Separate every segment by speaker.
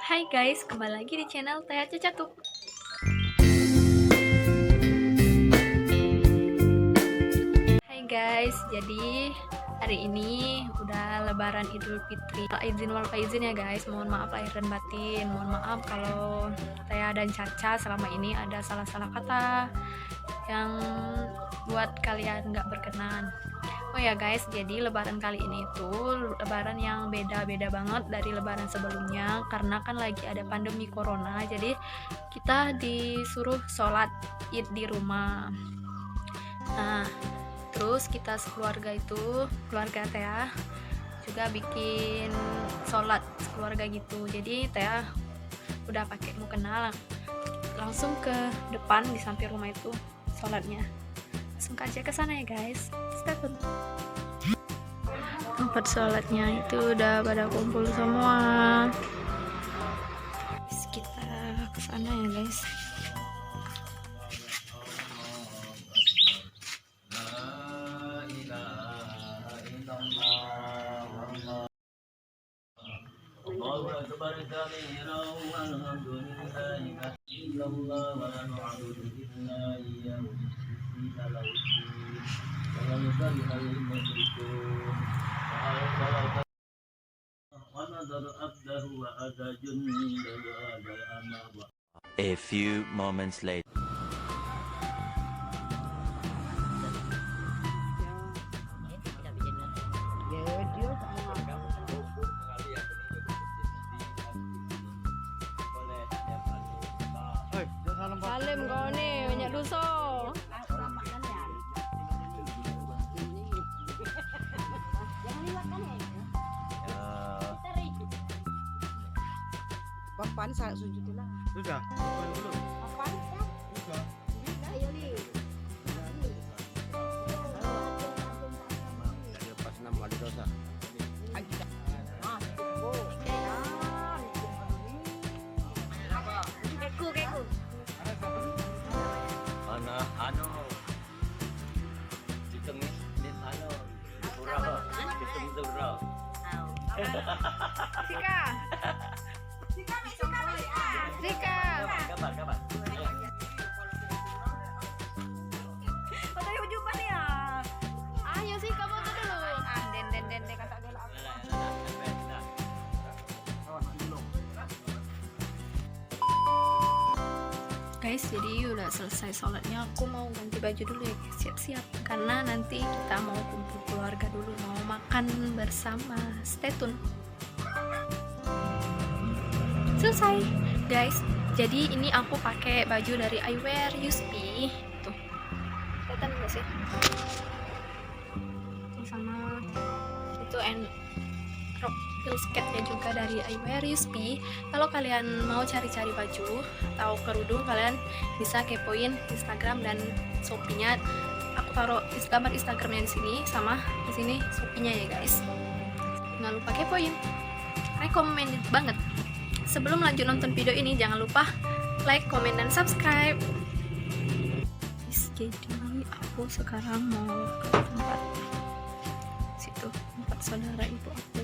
Speaker 1: Hai guys, kembali lagi di channel Teh Cacatuk. Hai guys, jadi hari ini udah Lebaran Idul Fitri. Izin wal faizin ya guys, mohon maaf lahir dan batin. Mohon maaf kalau Teh dan Caca selama ini ada salah-salah kata yang buat kalian nggak berkenan. Oh ya guys, jadi lebaran kali ini tuh lebaran yang beda-beda banget dari lebaran sebelumnya karena kan lagi ada pandemi corona. Jadi kita disuruh sholat id di rumah. Nah, terus kita sekeluarga itu, keluarga Tea juga bikin sholat keluarga gitu. Jadi Tea udah pakai mukena langsung ke depan di samping rumah itu sholatnya. Langsung aja ke sana ya guys. Stay tune. Tempat sholatnya itu udah pada kumpul semua. Kita ke sana ya guys.
Speaker 2: A few moments later.
Speaker 1: Salim kau nih, banyak dosa.
Speaker 3: Papan saat sujud lah.
Speaker 4: Sudah, papan dulu.
Speaker 3: Papan ya?
Speaker 4: Sudah.
Speaker 3: Ayo li.
Speaker 4: Jadi pas nama ada dosa.
Speaker 3: Keku.
Speaker 2: Mana anu? Sistem ini anu? Surau. Sistem surau.
Speaker 1: Rika.
Speaker 2: Kabar.
Speaker 3: Patay ujung pa niya.
Speaker 1: Ayo sih kamu tuh dulu.
Speaker 3: Den kata dulu aku.
Speaker 1: Guys, jadi udah selesai sholatnya, aku mau ganti baju dulu ya guys, siap-siap karena nanti kita mau kumpul keluarga dulu, mau makan bersama. Stay tune. Selesai guys, jadi ini aku pakai baju dari I Wear Yuspi tuh, kelihatan nggak sih? Sama itu rok heel skate-nya juga dari I Wear Yuspi. Kalau kalian mau cari-cari baju atau kerudung, kalian bisa kepoin Instagram dan Shopee-nya. Aku taruh gambar Instagramnya di sini sama di sini Shopee-nya ya guys. Jangan lupa kepoin. Recommended banget. Sebelum lanjut nonton video ini, jangan lupa like, comment, dan subscribe. Jadi aku sekarang mau ke tempat situ, tempat saudara ibu aku,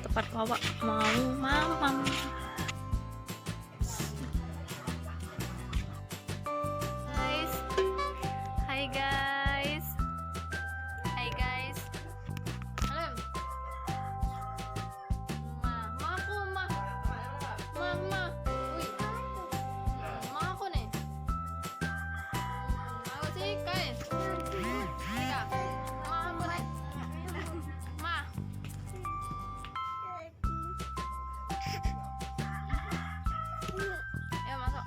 Speaker 1: tempat Wawa mau mamam. Guys, hai guys, halo. Mama, wih, ma aku nih. Aku sih guys, Rika, ma aku nih, ma. Ayo masuk.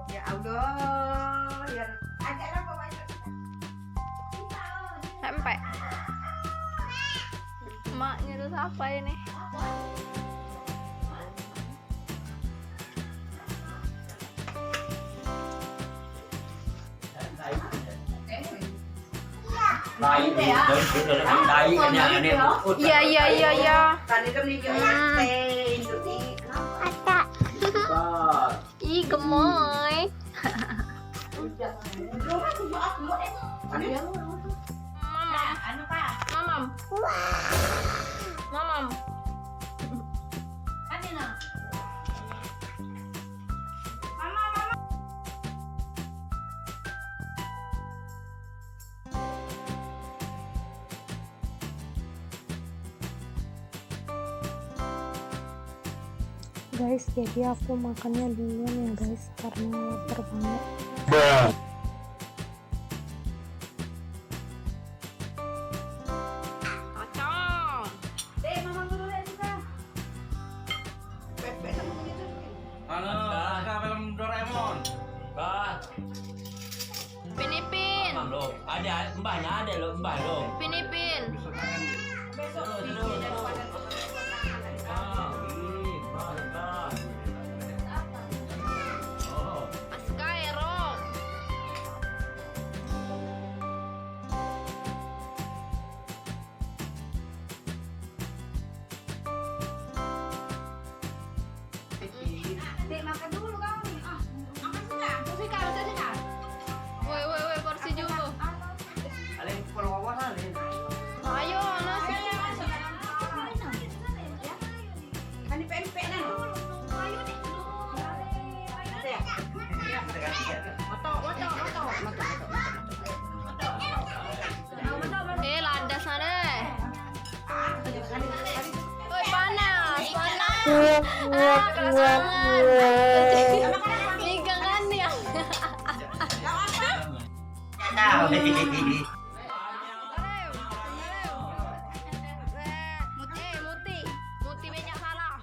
Speaker 3: Ya Allah, ya. Ajaklah bawa
Speaker 1: Sampai. Maknya itu siapa ini?
Speaker 2: Đây, đây cái nhà này.
Speaker 1: Iya.
Speaker 3: Tadi kan dia
Speaker 1: Ih, gemoy. Mamam. Mamam.
Speaker 5: Guys, jadi aku makannya duluan ya guys karena lapar banget.
Speaker 1: Kacang.
Speaker 4: Halo, kakak film Doraemon. Bah,
Speaker 1: Pinipin.
Speaker 4: lo. Ada mbahnya ada lo, mbah lo.
Speaker 1: Pinipin. Askaero.
Speaker 3: Makan dulu kamu nih. Makan sudah. Sudah.
Speaker 1: Woi, porsi juga.
Speaker 2: Alin kalau wawasan alin.
Speaker 1: Ayo, nasi.
Speaker 3: Kan pempek nah.
Speaker 1: Landas deh. Woi, panas. Tiga kan ya. Muti banyak salah.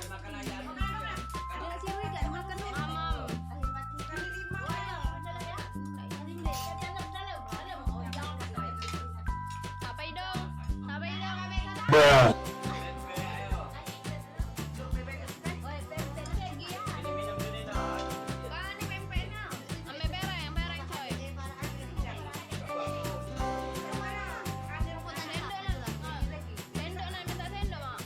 Speaker 1: Makan. Mamam. Sampai dong. Ame bereng coy. Sendok nak minta sendok mak.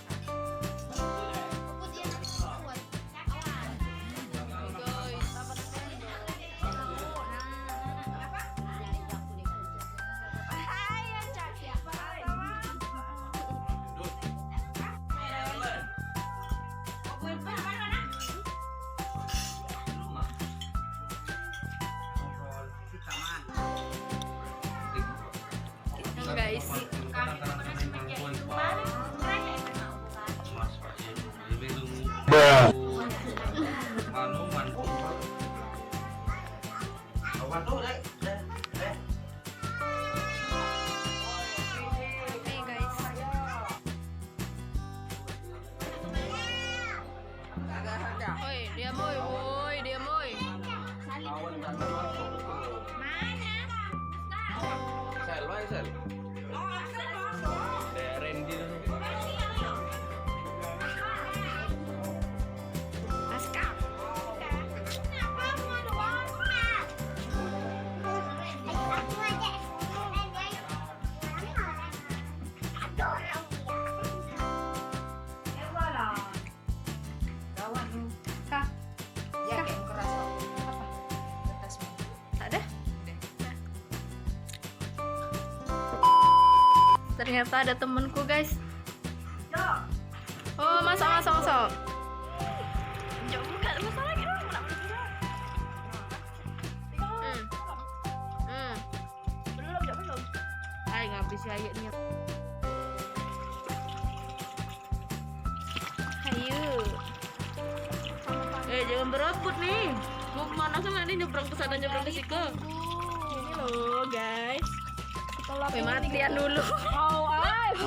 Speaker 1: Guys, dapat guys. Nih guys. Oi, diam oi. Aska. Ada? Ternyata ada temenku guys. Oh, masuk. Jom buka masak lagi dong. Belum. Ay, ngabis ayatnya. Ayo. Jangan berebut nih. Mau kemana sama ini nyebrang ke sana nyebrang ke situ. Ini loh guys. Matian dulu.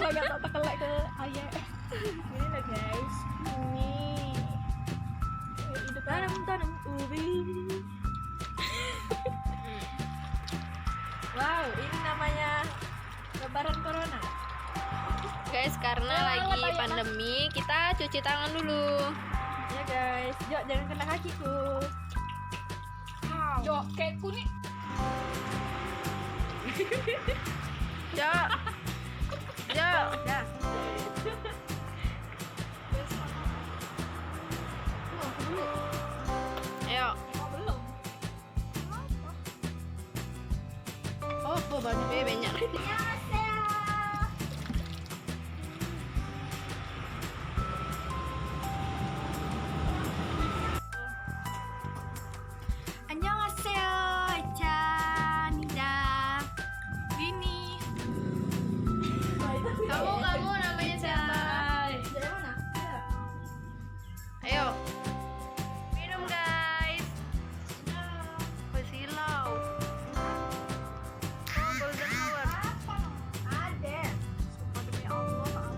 Speaker 5: Agak tak tekelek ke ayah.
Speaker 1: Ini loh guys. Ini. Tanam ubi.
Speaker 5: Wow, ini namanya lebaran corona.
Speaker 1: Guys, karena lagi pandemi, kita cuci tangan dulu.
Speaker 5: Ya guys, Jok jangan kena kakiku. Jok, kayak kuning.
Speaker 1: Jo. Jo.
Speaker 3: Dah.
Speaker 1: Ayo. Oh, banyak banyak. 안녕하세요, Nida, Dini. Kamu namanya siapa?
Speaker 3: Dari mana?
Speaker 1: Ayo, minum guys. Silau. Oh, golden hour.
Speaker 3: Ada.
Speaker 1: Sumpah demi Allah,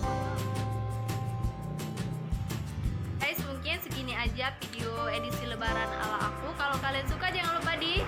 Speaker 1: guys, mungkin segini aja video edisi lebaran ala aku. Kalau kalian suka jangan lupa di